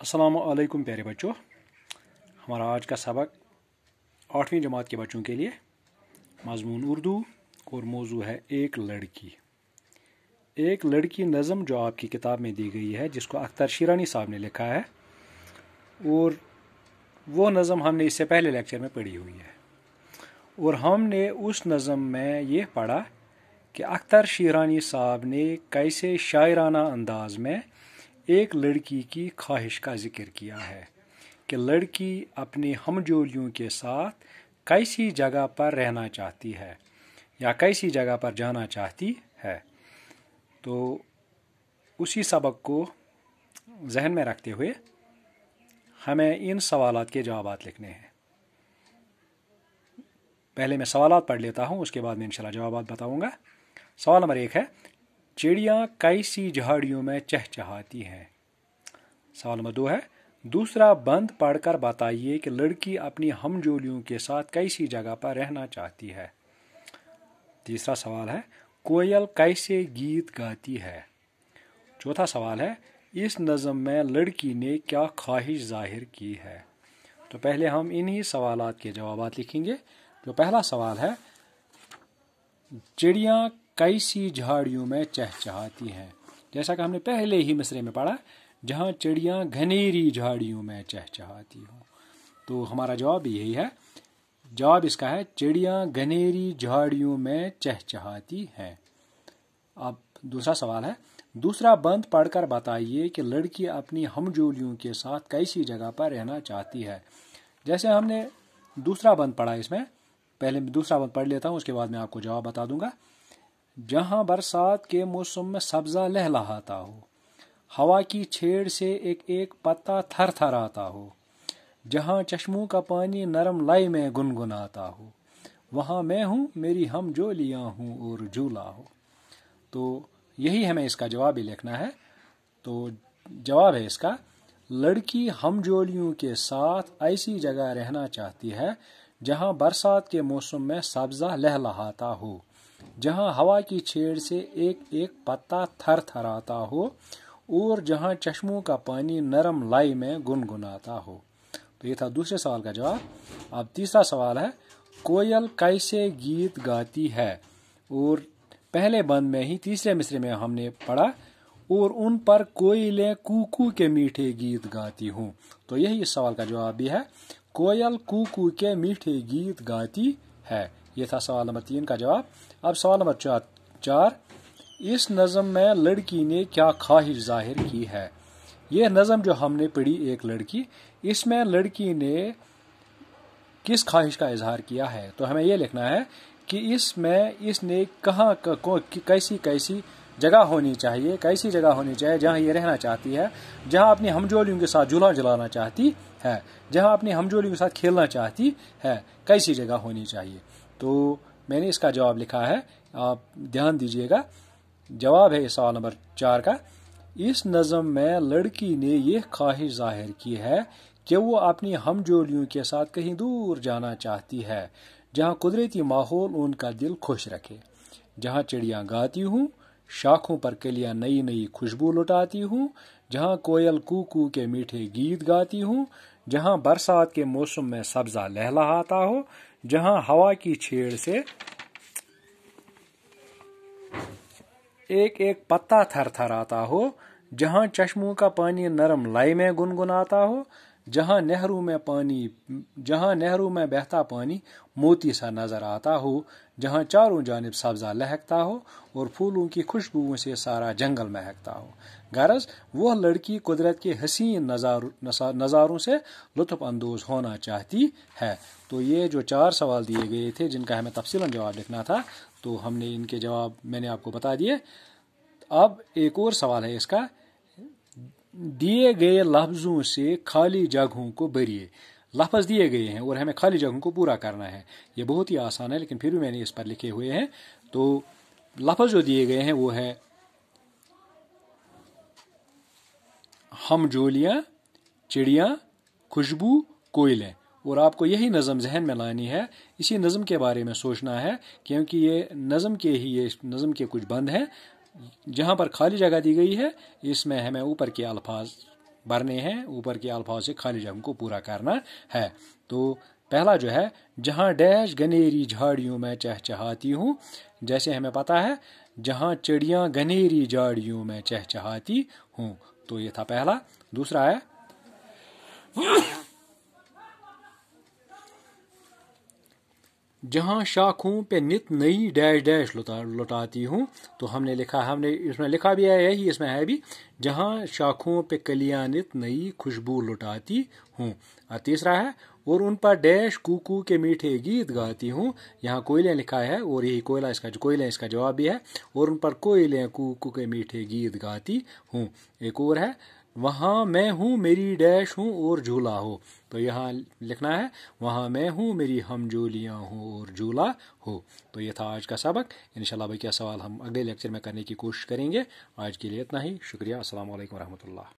अस्सलाम वालेकुम प्यारे बच्चों। हमारा आज का सबक 8वीं जमात के बच्चों के लिए मज़मून उर्दू और मौजू है एक लड़की। एक लड़की नज़म जो आपकी किताब में दी गई है, जिसको अख्तर शिरानी साहब ने लिखा है, और वो नज़म हमने इससे पहले लेक्चर में पढ़ी हुई है। और हमने उस नज़म में ये पढ़ा कि अख्तर शिरानी साहब ने कैसे शायराना अंदाज में एक लड़की की ख्वाहिश का जिक्र किया है कि लड़की अपने हमजोलियों के साथ कैसी जगह पर रहना चाहती है या कैसी जगह पर जाना चाहती है। तो उसी सबक को जहन में रखते हुए हमें इन सवालात के जवाबात लिखने हैं। पहले मैं सवालात पढ़ लेता हूँ, उसके बाद मैं इंशाल्लाह जवाबात बताऊँगा। सवाल नंबर 1 है, चिड़ियाँ कैसी झाड़ियों में चहचहाती हैं। सवाल नंबर 2 है, दूसरा बंद पढ़कर बताइए कि लड़की अपनी हमजोलियों के साथ कैसी जगह पर रहना चाहती है। तीसरा सवाल है, कोयल कैसे गीत गाती है। चौथा सवाल है, इस नज़म में लड़की ने क्या ख्वाहिश जाहिर की है। तो पहले हम इन्हीं सवालात के जवाबात लिखेंगे। जो पहला सवाल है, चिड़ियाँ कैसी झाड़ियों में चहचहाती हैं। जैसा कि हमने पहले ही मिसरे में पढ़ा, जहाँ चिड़ियाँ घनेरी झाड़ियों में चहचहाती हों। तो हमारा जवाब भी यही है। जवाब इसका है, चिड़ियाँ घनेरी झाड़ियों में चहचहाती हैं। अब दूसरा सवाल है, दूसरा बंद पढ़कर बताइए कि लड़की अपनी हमजोलियों के साथ कैसी जगह पर रहना चाहती है। जैसे हमने दूसरा बंद पढ़ा, इसमें पहले दूसरा बंद पढ़ लेता हूँ, उसके बाद मैं आपको जवाब बता दूंगा। जहाँ बरसात के मौसम में सब्जा लहलहाता हो, हवा की छेड़ से एक एक पत्ता थर थर आता हो, जहाँ चश्मों का पानी नरम लाई में गुनगुनाता हो, वहाँ मैं हूँ, मेरी हम जोलियाँ हूँ और झूला हो। तो यही हमें इसका जवाब भी लिखना है। तो जवाब है इसका, लड़की हमजोलियों के साथ ऐसी जगह रहना चाहती है जहाँ बरसात के मौसम में सब्जा लहलहाता हो, जहाँ हवा की छेड़ से एक एक पत्ता थर थराता हो और जहाँ चश्मों का पानी नरम लाई में गुनगुनाता हो। तो ये था दूसरे सवाल का जवाब। अब तीसरा सवाल है, कोयल कैसे गीत गाती है। और पहले बंद में ही तीसरे मिसरे में हमने पढ़ा, और उन पर कोयलें कूकू के मीठे गीत गाती हूँ। तो यही इस सवाल का जवाब भी है, कोयल कूकू के मीठे गीत गाती है। ये था सवाल नंबर 3 का जवाब। अब सवाल नंबर 4, इस नज़म में लड़की ने क्या ख्वाहिश जाहिर की है। यह नज़म जो हमने पढ़ी एक लड़की, इसमें लड़की ने किस ख्वाहिश का इजहार किया है। तो हमें यह लिखना है कि इसमें इसने कहाँ कैसी कैसी जगह होनी चाहिए, कैसी जगह होनी चाहिए जहाँ ये रहना चाहती है, जहाँ अपनी हमजोलियों के साथ झूला झुलाना चाहती है, जहाँ अपनी हमजोलियों के साथ खेलना चाहती है, कैसी जगह होनी चाहिए। तो मैंने इसका जवाब लिखा है, आप ध्यान दीजिएगा। जवाब है सवाल नंबर 4 का, इस नज़म में लड़की ने यह ख्वाहिश जाहिर की है कि वो अपनी हमजोलियों के साथ कहीं दूर जाना चाहती है, जहाँ कुदरती माहौल उनका दिल खुश रखे, जहाँ चिड़ियाँ गाती हूँ, शाखों पर कलियाँ नई नई खुशबू लुटाती हूँ, जहाँ कोयल कूकू के मीठे गीत गाती हूँ, जहाँ बरसात के मौसम में सब्जा लहलहाता हो, जहाँ हवा की छेड़ से एक एक पत्ता थर थर आता हो, जहाँ चश्मों का पानी नरम लाई में गुनगुनाता हो, जहाँ नहरों में बहता पानी मोती सा नजर आता हो, जहाँ चारों जानिब सब्जा लहकता हो और फूलों की खुशबुओं से सारा जंगल महकता हो। गरज वह लड़की कुदरत के हसीन नज़ारों से लुत्फ अंदोज होना चाहती है। तो ये जो 4 सवाल दिए गए थे, जिनका हमें तफसीलन जवाब लिखना था, तो हमने इनके जवाब मैंने आपको बता दिए। अब एक और सवाल है इसका, दिए गए लफ्ज़ों से खाली जगहों को भरिए। लफ्ज़ दिए गए हैं और हमें खाली जगहों को पूरा करना है। ये बहुत ही आसान है, लेकिन फिर भी मैंने इस पर लिखे हुए हैं। तो लफ्ज़ जो दिए गए हैं वो है हमजोलियाँ, चिड़ियाँ, खुशबू, कोयलें। और आपको यही नज़म जहन में लानी है, इसी नज़म के बारे में सोचना है, क्योंकि ये नज़म के कुछ बंद हैं। जहाँ पर खाली जगह दी गई है, इसमें हमें ऊपर के अल्फाज भरने हैं, ऊपर के अल्फाज से खाली जगह को पूरा करना है। तो पहला जो है, जहाँ डैश घनेरी झाड़ियों में चहचहाती हूँ, जैसे हमें पता है जहाँ चिड़ियाँ घनेरी झाड़ियों में चहचहाती हूँ, तो ये था पहला। दूसरा है जहाँ शाखों पे नित नई डैश डैश लुटाती हूँ, तो हमने इसमें लिखा भी है यही, इसमें है भी, जहाँ शाखों पे कलियां नित नई खुशबू लुटाती हूँ। और तीसरा है और उन पर डैश कूकू के मीठे गीत गाती हूँ। यहाँ कोयलें लिखा है और यही कोयलें इसका जवाब भी है, और उन पर कोयलें कूकू के मीठे गीत गाती हूँ। एक और है वहाँ मैं हूँ मेरी डैश हूँ और झूला हो, तो यहाँ लिखना है वहाँ मैं हूँ मेरी हमजोलियाँ हो और झूला हो। तो ये था आज का सबक। इंशाल्लाह बाकी सवाल हम अगले लेक्चर में करने की कोशिश करेंगे। आज के लिए इतना ही, शुक्रिया। अस्सलाम वालेकुम रहमतुल्लाह।